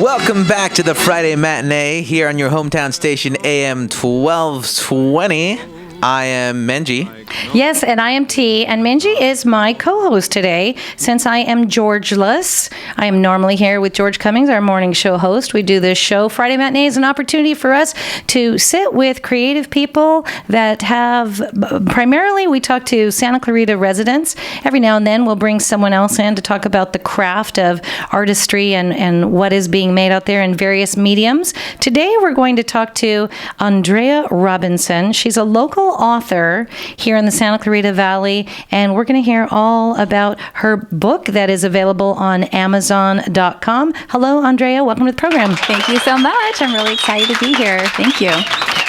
Welcome back to the Friday Matinee here on your hometown station AM 1220. I am Menji. Yes, and I am T, and Menji is my co-host today. Since I am Georgeless, I am normally here with George Cummings, our morning show host. We do this show. Friday Matinee is an opportunity for us to sit with creative people that have, primarily we talk to Santa Clarita residents. Every now and then we'll bring someone else in to talk about the craft of artistry and what is being made out there in various mediums. Today we're going to talk to Andrea Robinson. She's a local author here in the Santa Clarita Valley, and we're going to hear all about her book that is available on Amazon.com. Hello, Andrea. Welcome to the program. Thank you so much. I'm really excited to be here. Thank you.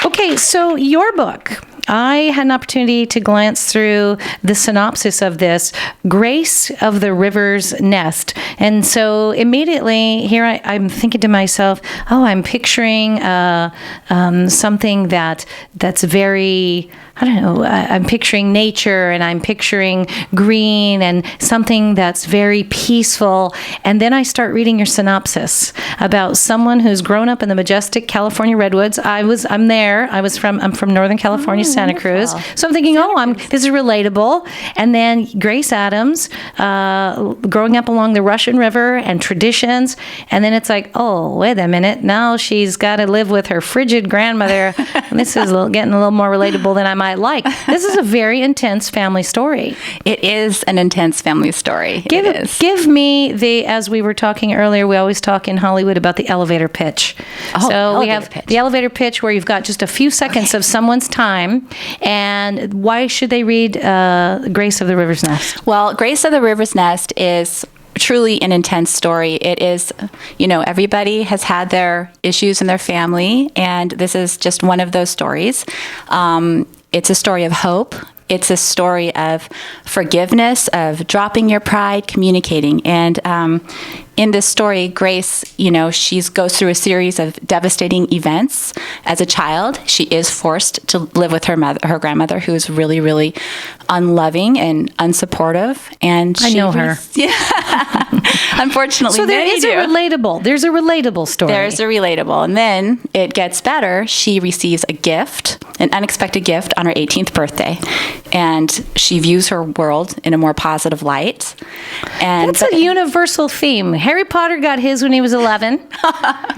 Okay, so your book. I had an opportunity to glance through the synopsis of this, Grace of the River's Nest. And so immediately here I'm thinking to myself, I'm picturing something that's very, I don't know, I'm picturing nature and I'm picturing green and something that's very peaceful. And then I start reading your synopsis about someone who's grown up in the majestic California redwoods. I'm there. I'm from Northern California, Santa Cruz. So I'm thinking, this is relatable. And then Grace Adams, growing up along the Russian River and traditions. And then it's like, wait a minute. Now she's got to live with her frigid grandmother. This is getting a little more relatable than I might like. This is a very intense family story. It is an intense family story. Give me as we were talking earlier, we always talk in Hollywood about the elevator pitch. So we have the elevator pitch where you've got just a few seconds of someone's time. And why should they read Grace of the River's Nest? Well, Grace of the River's Nest is truly an intense story. It is, everybody has had their issues in their family, and this is just one of those stories. It's a story of hope. It's a story of forgiveness, of dropping your pride, communicating. And in this story, Grace, she goes through a series of devastating events as a child. She is forced to live with her grandmother, who is really, really unloving and unsupportive. And I know her. Unfortunately, so there's a relatable story. There's a relatable. And then it gets better. She receives a gift, an unexpected gift on her 18th birthday. And she views her world in a more positive light. And that's a universal theme. Harry Potter got his when he was 11,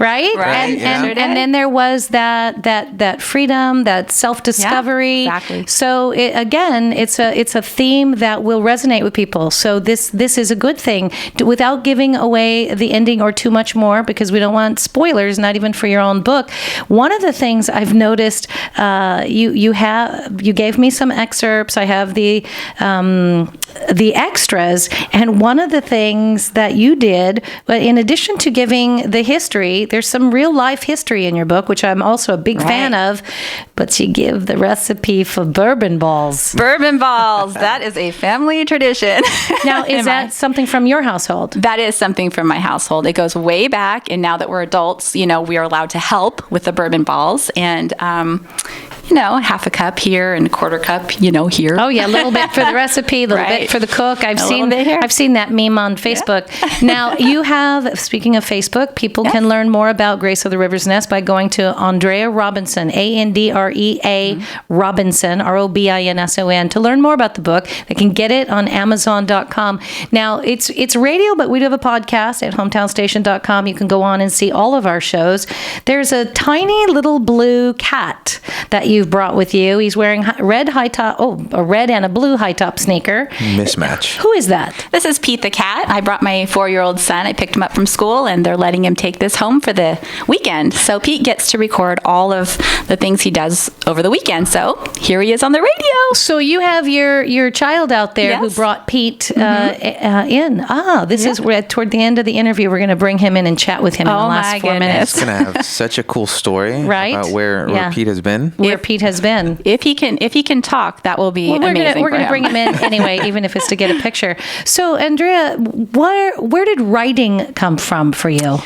right? Right. And then there was that freedom, that self-discovery. Yeah, exactly. So it's a theme that will resonate with people. So this is a good thing. Without giving away the ending or too much more, because we don't want spoilers, not even for your own book. One of the things I've noticed, you gave me some excerpts. I have the extras, and one of the things that you did, but in addition to giving the history, there's some real life history in your book, which I'm also a big fan of, but you give the recipe for bourbon balls. Bourbon balls. That is a family tradition. Now, is that something from your household? That is something from my household. It goes way back, and now that we're adults, we are allowed to help with the bourbon balls, and half a cup here and a quarter cup, here. Oh yeah, a little bit for the recipe, a little bit for the cook. I've seen that meme on Facebook. Yeah. Now you have, speaking of Facebook, people can learn more about Grace of the River's Nest by going to Andrea Robinson, Andrea Robinson, Robinson, to learn more about the book. They can get it on Amazon.com. Now it's radio, but we do have a podcast at hometownstation.com. You can go on and see all of our shows. There's a tiny little blue cat that you've brought with you. He's wearing a red and a blue high top sneaker. Mismatch. Who is that? This is Pete the cat. I brought my 4-year-old son. I picked him up from school, and they're letting him take this home for the weekend. So Pete gets to record all of the things he does over the weekend. So here he is on the radio. So you have your child out there who brought Pete in. This is toward the end of the interview. We're going to bring him in and chat with him in the last 4 minutes. He's going to have such a cool story about where Pete has been. Where Pete has been. If he can talk, that will be amazing. We're going to bring him in anyway, even if it's to get a picture. So, Andrea, where did writing come from for you?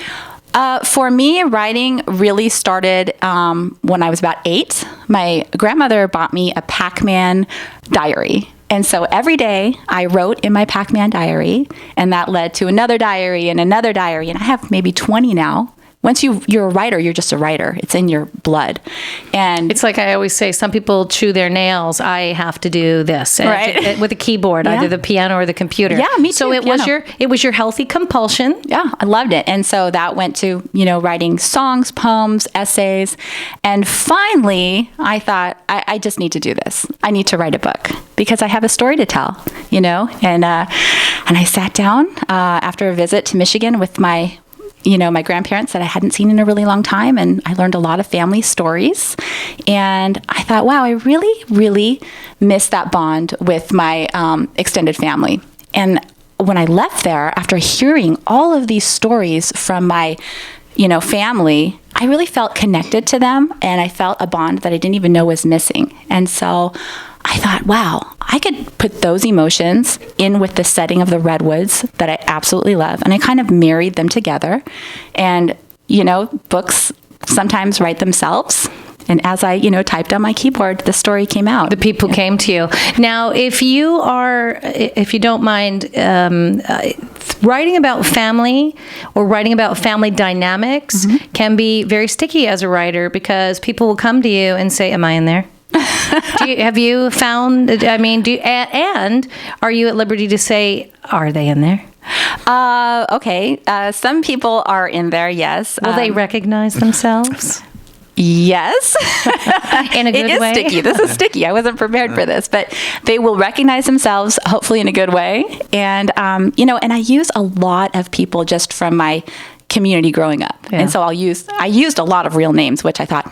For me, writing really started when I was about 8. My grandmother bought me a Pac-Man diary. And so every day I wrote in my Pac-Man diary, and that led to another diary and another diary. And I have maybe 20 now. Once you're a writer, you're just a writer. It's in your blood. And it's like I always say, some people chew their nails. I have to do this with a keyboard, either the piano or the computer. Yeah, me too. So it was your healthy compulsion. Yeah, I loved it. And so that went to, writing songs, poems, essays. And finally, I thought, I just need to do this. I need to write a book because I have a story to tell, And I sat down after a visit to Michigan with my grandparents that I hadn't seen in a really long time. And I learned a lot of family stories. And I thought, wow, I really, really miss that bond with my extended family. And when I left there, after hearing all of these stories from my, family, I really felt connected to them. And I felt a bond that I didn't even know was missing. And so I thought, wow, I could put those emotions in with the setting of the redwoods that I absolutely love. And I kind of married them together. And, books sometimes write themselves. And as I, typed on my keyboard, the story came out. The people came to you. Now, if you don't mind, writing about family or writing about family dynamics can be very sticky as a writer because people will come to you and say, am I in there? Have you found, and are you at liberty to say, are they in there? Okay. Some people are in there, yes. Will they recognize themselves? Yes. In a good way? It is sticky. This is sticky. I wasn't prepared for this, but they will recognize themselves, hopefully in a good way. And, and I use a lot of people just from my community growing up. Yeah. And so I used a lot of real names, which I thought,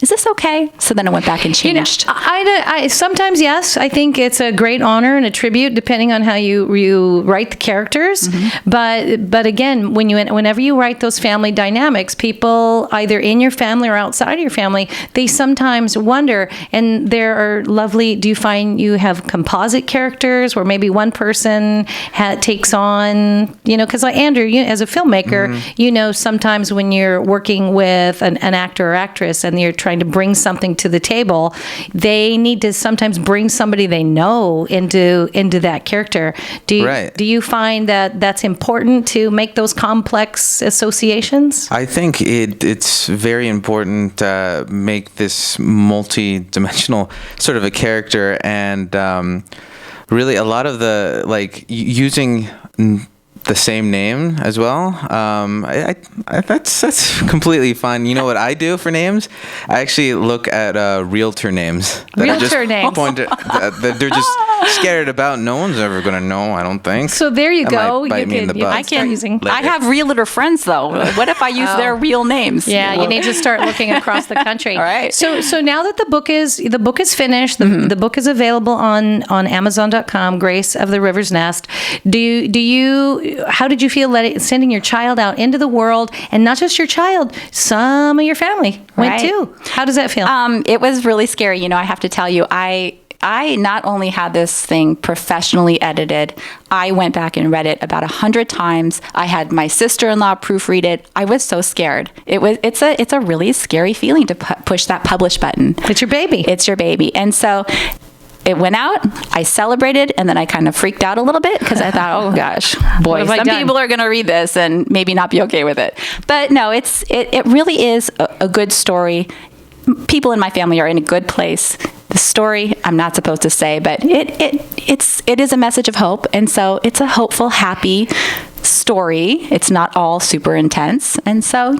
is this okay? So then I went back and changed. I sometimes, yes, I think it's a great honor and a tribute depending on how you write the characters. But again, whenever you write those family dynamics, people either in your family or outside of your family, they sometimes wonder, and there are lovely, do you find you have composite characters where maybe one person takes on, because like Andrew, as a filmmaker, sometimes when you're working with an actor or actress and you're trying to bring something to the table, they need to sometimes bring somebody they know into that character. Do you find that that's important to make those complex associations? I think it's very important to make this multi-dimensional sort of a character, and really a lot of the using the same name as well. That's completely fine. You know what I do for names? I actually look at realtor names. Names. They're just scared about. No one's ever going to know, I don't think. So there you go. I have realtor friends though. What if I use their real names? Yeah, you need to start looking across the country. All right. So now that the book is finished, the book is available on Amazon.com, Grace of the River's Nest. How did you feel sending your child out into the world, and not just your child, some of your family went too? How does that feel? It was really scary. I have to tell you, I not only had this thing professionally edited, I went back and read it about 100 times. I had my sister-in-law proofread it. I was so scared. It's a really scary feeling to push that publish button. It's your baby. It's your baby. And so it went out, I celebrated, and then I kind of freaked out a little bit because I thought, oh gosh, boy, some people are going to read this and maybe not be okay with it. But no, it really is a good story. People in my family are in a good place. The story, I'm not supposed to say, but it is a message of hope. And so it's a hopeful, happy story. It's not all super intense. And so,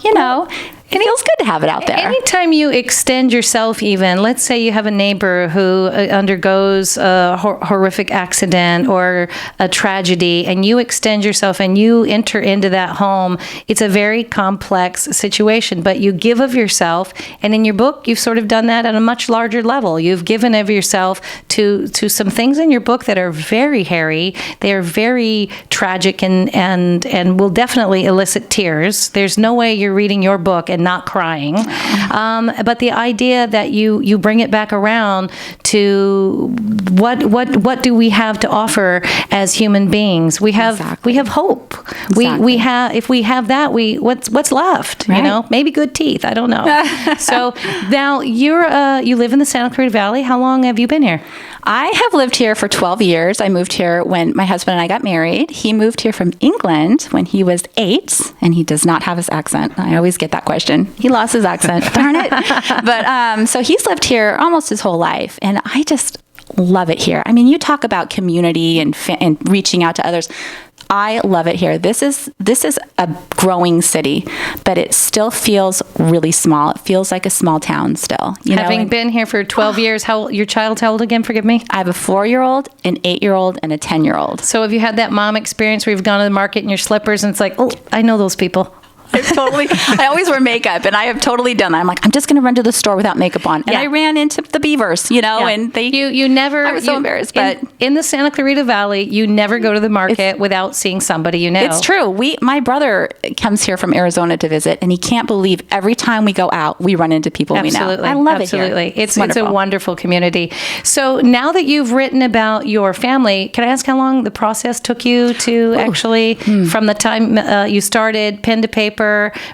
it feels good to have it out there. Anytime you extend yourself even, let's say you have a neighbor who undergoes a horrific accident or a tragedy, and you extend yourself and you enter into that home, it's a very complex situation, but you give of yourself. And in your book, you've sort of done that at a much larger level. You've given of yourself to some things in your book that are very hairy. They are very tragic and will definitely elicit tears. There's no way you're reading your book and not crying. But the idea that you bring it back around to what do we have to offer as human beings? We have hope. Exactly. We have, if we have that, what's left? Right. Maybe good teeth. I don't know. So now you live in the Santa Clarita Valley. How long have you been here? I have lived here for 12 years. I moved here when my husband and I got married. He moved here from England when he was 8, and he does not have his accent. I always get that question. He lost his accent. Darn it. But so he's lived here almost his whole life, and I just love it here. I mean, you talk about community and reaching out to others. I love it here. This is a growing city, but it still feels really small. It feels like a small town still. Having been here for 12 years, your child's how old again? Forgive me. I have a 4-year-old, an 8-year-old, and a 10-year-old. So have you had that mom experience where you've gone to the market in your slippers and it's like, oh, I know those people? I always wear makeup, and I have totally done that. I'm like, I'm just going to run to the store without makeup on. And I ran into the beavers, and they... You never... I was so embarrassed, but... In the Santa Clarita Valley, you never go to the market without seeing somebody you know. It's true. My brother comes here from Arizona to visit, and he can't believe every time we go out, we run into people we know. I love it here. Absolutely. It's a wonderful community. So now that you've written about your family, can I ask how long the process took you to actually, from the time you started pen to paper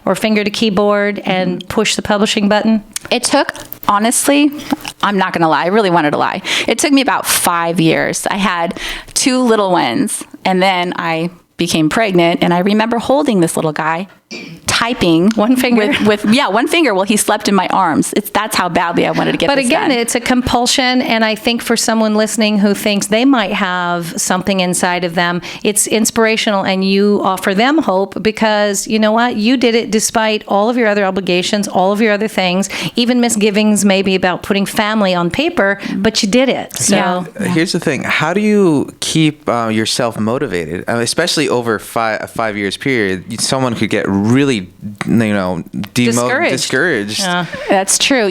or finger to keyboard and push the publishing button? It took, honestly, I'm not going to lie. I really wanted to lie. It took me about 5 years. I had 2 little ones, and then I became pregnant, and I remember holding this little guy, typing one finger with one finger while he slept in my arms. That's how badly I wanted to get this done. It's a compulsion, and I think for someone listening who thinks they might have something inside of them, it's inspirational, and you offer them hope because you know what? You did it despite all of your other obligations, all of your other things, even misgivings maybe about putting family on paper, but you did it. So here's the thing. How do you keep yourself motivated, especially over a 5 years period? Someone could get really discouraged. Yeah. That's true.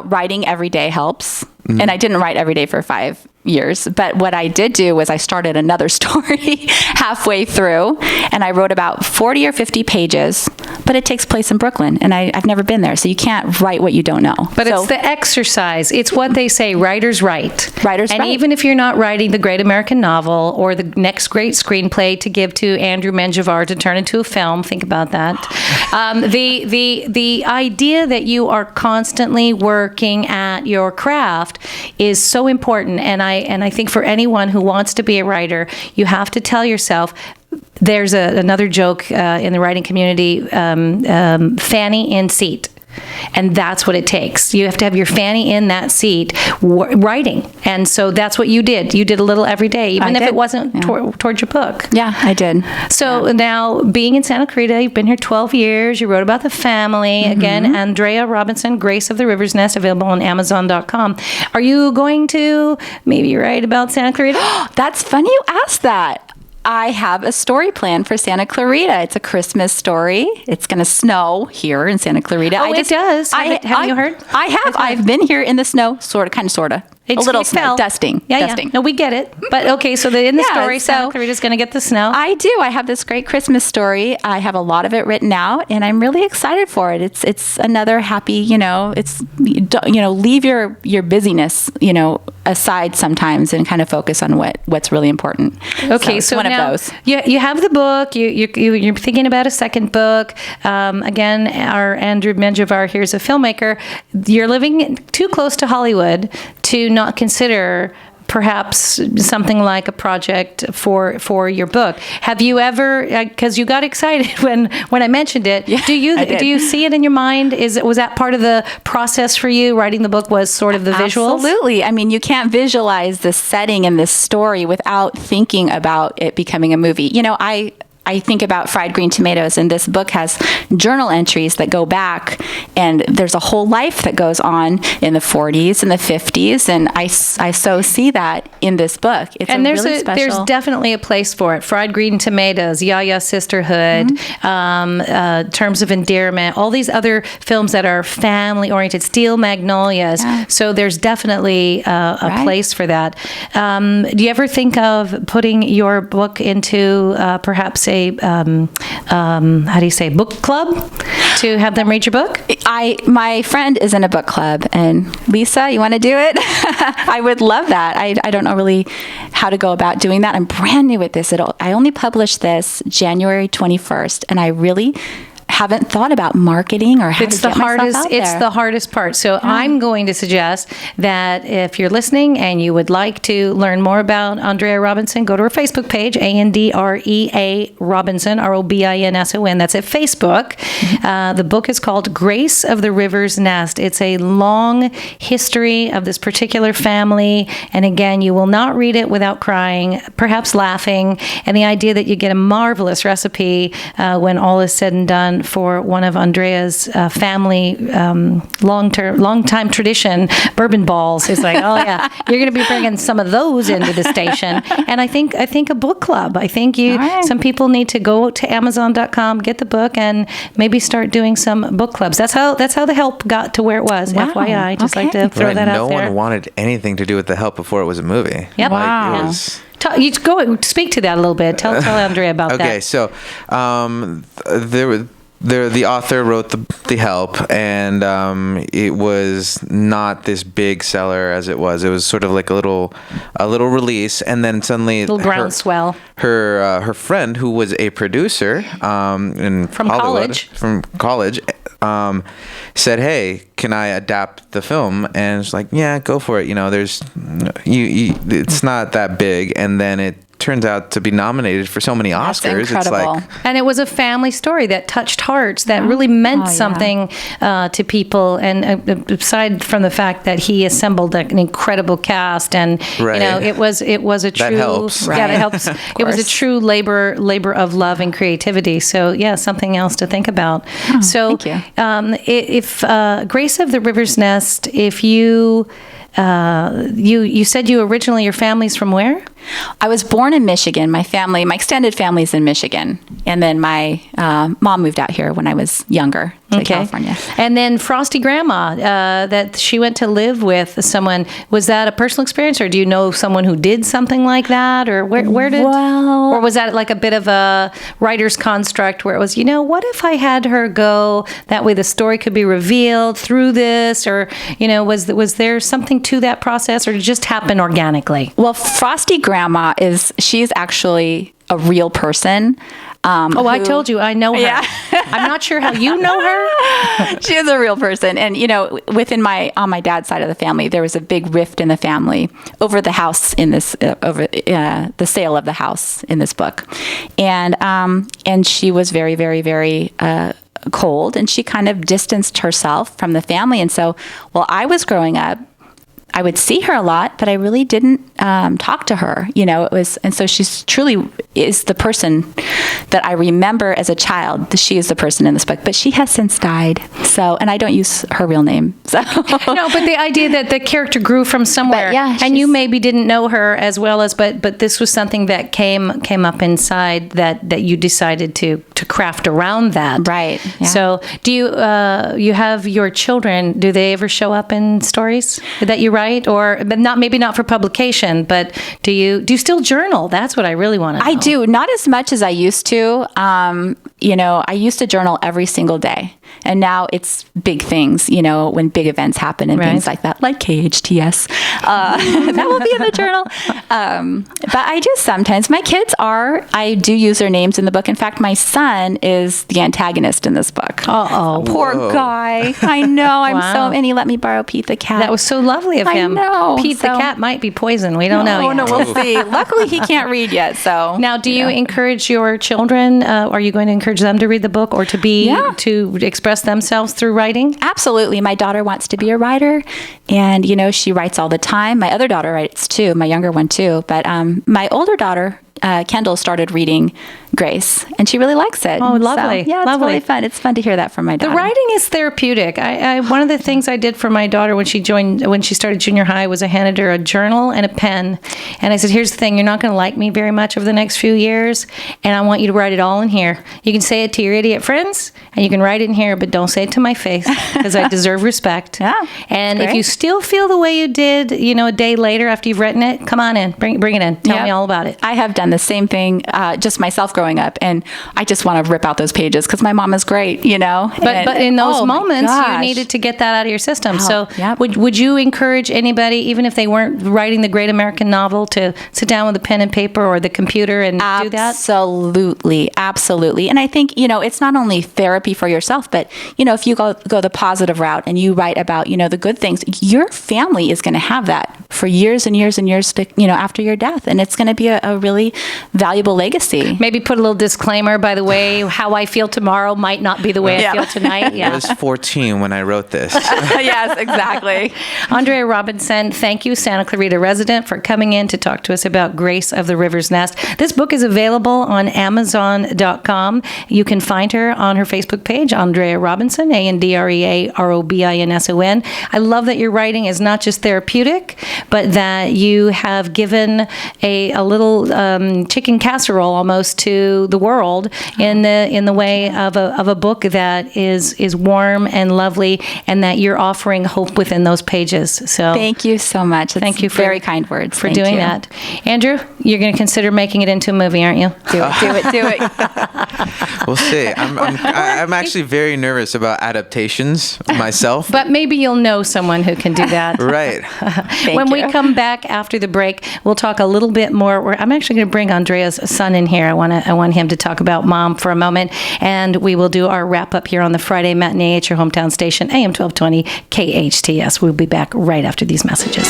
Writing every day helps. Mm-hmm. And I didn't write every day for 5 years. But what I did do was I started another story halfway through, and I wrote about 40 or 50 pages, but it takes place in Brooklyn, and I've never been there, so you can't write what you don't know. But it's the exercise. It's what they say, writers write. Writers and write. Even if you're not writing the great American novel or the next great screenplay to give to Andrew Menjivar to turn into a film, think about that. The idea that you are constantly working at your craft is so important, and I think for anyone who wants to be a writer, you have to tell yourself. There's another joke in the writing community, fanny in seat. And that's what it takes. You have to have your fanny in that seat writing. And so that's what you did. You did a little every day, even if it wasn't towards your book. Yeah, I did. So now, being in Santa Clarita, you've been here 12 years. You wrote about the family. Mm-hmm. Again, Andrea Robinson, Grace of the River's Nest, available on Amazon.com. Are you going to maybe write about Santa Clarita? That's funny you asked that. I have a story planned for Santa Clarita. It's a Christmas story. It's going to snow here in Santa Clarita. Oh, it does. Have you heard? I have. I've been here in the snow, sort of. It's a little snow, dusting. Yeah. No, we get it. But okay, so in the story, Santa Clarita's going to get the snow. I do. I have this great Christmas story. I have a lot of it written out, and I'm really excited for it. It's another happy, it's leave your busyness, aside sometimes and kind of focus on what's really important. Okay, so one now, of those. You have the book. You're thinking about a second book. Again, our Andrew Menjivar here is a filmmaker. You're living too close to Hollywood to not consider perhaps something like a project for your book. Have you ever, because you got excited when I mentioned it, do you see it in your mind? Was that part of the process for you, writing the book was sort of the visuals? Absolutely. I mean, you can't visualize the setting and this story without thinking about it becoming a movie. I think about Fried Green Tomatoes, and this book has journal entries that go back, and there's a whole life that goes on in the 40s and the 50s, and I so see that in this book. There's definitely a place for it. Fried Green Tomatoes, Ya Sisterhood, mm-hmm. Terms of Endearment, all these other films that are family-oriented, Steel Magnolias. Yeah. So there's definitely a place for that. Do you ever think of putting your book into perhaps a book club to have them read your book? My friend is in a book club, and Lisa, you want to do it? I would love that. I don't know really how to go about doing that. I'm brand new at this. I only published this January 21st, and haven't thought about marketing or how It's to the get myself hardest. out It's there. the hardest part. So I'm going to suggest that if you're listening and you would like to learn more about Andrea Robinson, go to her Facebook page, Andrea Robinson, Robinson. That's at Facebook. The book is called Grace of the River's Nest. It's a long history of this particular family, and again, you will not read it without crying, perhaps laughing, and the idea that you get a marvelous recipe when all is said and done for one of Andrea's family long time tradition bourbon balls. It's like, oh yeah, you're going to be bringing some of those into the station. And I think a book club. I think some people need to go to Amazon.com, get the book, and maybe start doing some book clubs. That's how The Help got to where it was. Wow. FYI, just like to Okay. throw that out no there. one wanted anything to do with The Help before it was a movie. Yep. Wow. Like, it was... You go speak to that a little bit. Tell Andrea about that. Okay, so the author wrote the Help, and it was not this big seller as it was. It was sort of like a little release, and then suddenly Little groundswell. Her friend, who was a producer in From Hollywood, college. said, "Hey, can I adapt the film?" And it's like, "Yeah, go for it." There's it's not that big, and then it turns out to be nominated for so many That's Oscars. It's incredible. like, And it was a family story that touched hearts, that really meant something to people. And aside from the fact that he assembled an incredible cast, and Right. it was a true helps. Yeah, that helps. It was a true labor of love and creativity. So yeah, something else to think about. So thank you. if Grace of the River's Nest, if you said your family's from where? I was born in Michigan. My extended family is in Michigan. And then my mom moved out here when I was younger to California. And then Frosty Grandma, that she went to live with someone. Was that a personal experience, or do you know someone who did something like that? Or or was that like a bit of a writer's construct where it was, what if I had her go, that way the story could be revealed through this? Or, was there something to that process, or did it just happen organically? Well, Frosty Grandma she's actually a real person. I told you, I know her. Yeah. I'm not sure how you know her. She is a real person. And, on my dad's side of the family, there was a big rift in the family over the house in this, over the sale of the house in this book. And she was very, very, very, cold, and she kind of distanced herself from the family. And so while I was growing up, I would see her a lot, but I really didn't talk to her. And so she's truly is the person that I remember as a child. She is the person in this book, but she has since died. So, and I don't use her real name. So no, but the idea that the character grew from somewhere, and you maybe didn't know her as well as, but this was something that came up inside that you decided to craft around that. Right. Yeah. So, do you have your children? Do they ever show up in stories that you write? Or but maybe not for publication, but do you still journal? That's what I really want to know. I do, not as much as I used to. I used to journal every single day, and now it's big things. When big events happen and things like that, like KHTS, that will be in the journal. But I do sometimes. My kids I do use their names in the book. In fact, my son is the antagonist in this book. Poor guy. I know. And he let me borrow Pete the cat. That was so lovely of him. I know. Pete the cat might be poison. We don't know yet. No, we'll see. Luckily, he can't read yet. So now, do you encourage your children? Are you going to encourage them to read the book, or to express themselves through writing? Absolutely. My daughter wants to be a writer, and she writes all the time. My other daughter writes too. My younger one too. But my older daughter, Kendall, started reading Grace, and she really likes it. Oh, lovely. So, it's lovely. really fun. It's fun to hear that from my daughter. The writing is therapeutic. I one of the things I did for my daughter when she started junior high was I handed her a journal and a pen, and I said, "Here's the thing: you're not going to like me very much over the next few years, and I want you to write it all in here. You can say it to your idiot friends, and you can write it in here, but don't say it to my face because I deserve respect." Yeah, and if you still feel the way you did, a day later after you've written it, come on in, bring it in, tell me all about it. I have done the same thing, just myself growing growing up, and I just want to rip out those pages because my mom is great, But in those oh my moments, you gosh. needed to get that out of your system. So yep. would you encourage anybody, even if they weren't writing the great American novel, to sit down with a pen and paper or the computer and do that? Absolutely. And I think, it's not only therapy for yourself, but, if you go the positive route and you write about, the good things, your family is going to have that for years and years and years, after your death. And it's going to be a really valuable legacy. Maybe put a little disclaimer, by the way, how I feel tomorrow might not be the way I feel tonight. I was 14 when I wrote this. Yes, exactly. Andrea Robinson, thank you, Santa Clarita resident, for coming in to talk to us about Grace of the River's Nest. This book is available on Amazon.com. You can find her on her Facebook page, Andrea Robinson, AndreaRobinson. I love that your writing is not just therapeutic, but that you have given a little chicken casserole almost to the world in the way of a book that is warm and lovely, and that you're offering hope within those pages. So thank you so much. Thank you for very kind words for doing that. Andrew, you're going to consider making it into a movie, aren't you? Do it. We'll see. I'm actually very nervous about adaptations myself. But maybe you'll know someone who can do that. Right. When we come back after the break, we'll talk a little bit more. I'm actually going to bring Andrea's son in here. I want him to talk about Mom for a moment, and we will do our wrap up here on the Friday Matinee at your hometown station, AM 1220 KHTS. We'll be back right after these messages.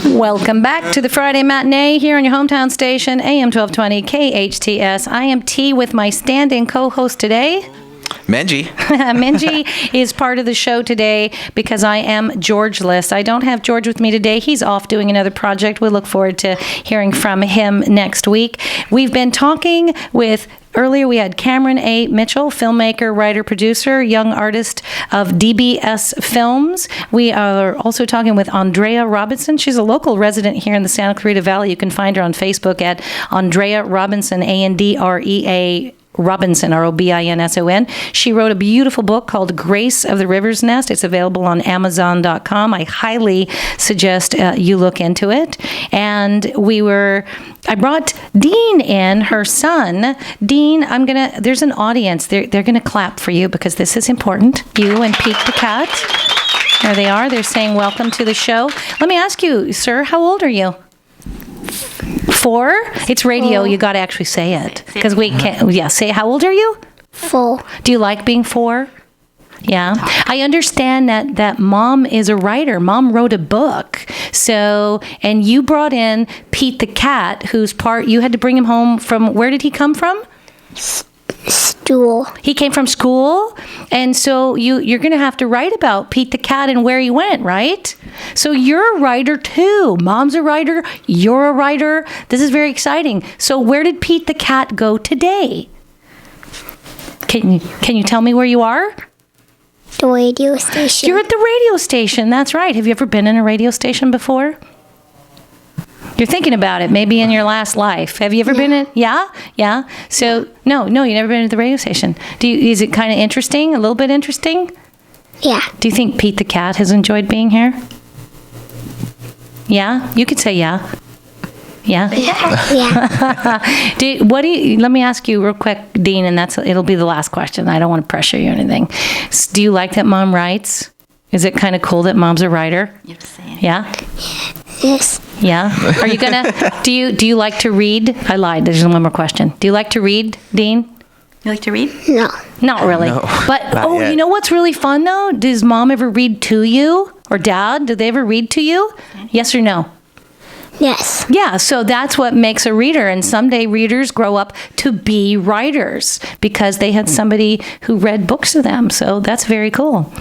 Welcome back to the Friday Matinee here on your hometown station, AM 1220 KHTS. I am T with my stand-in co-host today, Menji. Menji is part of the show today because I am George-less. I don't have George with me today. He's off doing another project. We look forward to hearing from him next week. We've been talking with Earlier, we had Cameron A. Mitchell, filmmaker, writer, producer, young artist of DBS Films. We are also talking with Andrea Robinson. She's a local resident here in the Santa Clarita Valley. You can find her on Facebook at Andrea Robinson, Andrea Robinson, Robinson. She wrote a beautiful book called Grace of the River's Nest. It's available on Amazon.com. I highly suggest you look into it. And I brought Dean in, her son. Dean, there's an audience. They're gonna clap for you because this is important. You and Pete the cat. There they are. They're saying welcome to the show. Let me ask you, sir, how old are you? 4? It's radio. You got to actually say it because we can't. Yeah, say how old are you? 4. Do you like being 4? Yeah. I understand that Mom is a writer. Mom wrote a book. So, and you brought in Pete the cat, you had to bring him home from, where did he come from? Stool. He came from school, and so you're going to have to write about Pete the cat and where he went, right? So you're a writer too. Mom's a writer. You're a writer. This is very exciting. So where did Pete the cat go today? Can you tell me where you are? The radio station. You're at the radio station. That's right. Have you ever been in a radio station before? You're thinking about it, maybe in your last life. Have you ever been in? Yeah? So, no, you never been at the radio station. Is it kind of interesting? A little bit interesting? Yeah. Do you think Pete the cat has enjoyed being here? Yeah? You could say yeah. Yeah? Yeah. Let me ask you real quick, Dean, and it'll be the last question. I don't want to pressure you or anything. Do you like that Mom writes? Is it kind of cool that Mom's a writer? You have to say it. Yeah? Yes. Yeah. Are you gonna? Do you like to read? I lied. There's one more question. Do you like to read, Dean? You like to read? No. Not really. No, But not yet. You know what's really fun though? Does Mom ever read to you, or Dad? Do they ever read to you? Yes or no? Yes. Yeah, so that's what makes a reader. And someday readers grow up to be writers because they had somebody who read books to them. So that's very cool.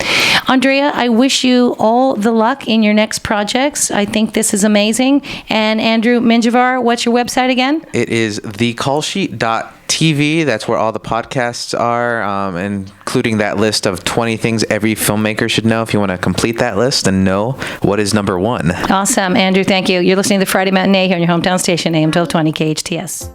Andrea, I wish you all the luck in your next projects. I think this is amazing. And Andrew Minjavar, what's your website again? It is thecallsheet.tv. That's where all the podcasts are, including that list of 20 things every filmmaker should know if you want to complete that list and know what is number 1. Awesome. Andrew, thank you. You're listening to the Friday Matinee here on your hometown station, AM 1220 KHTS.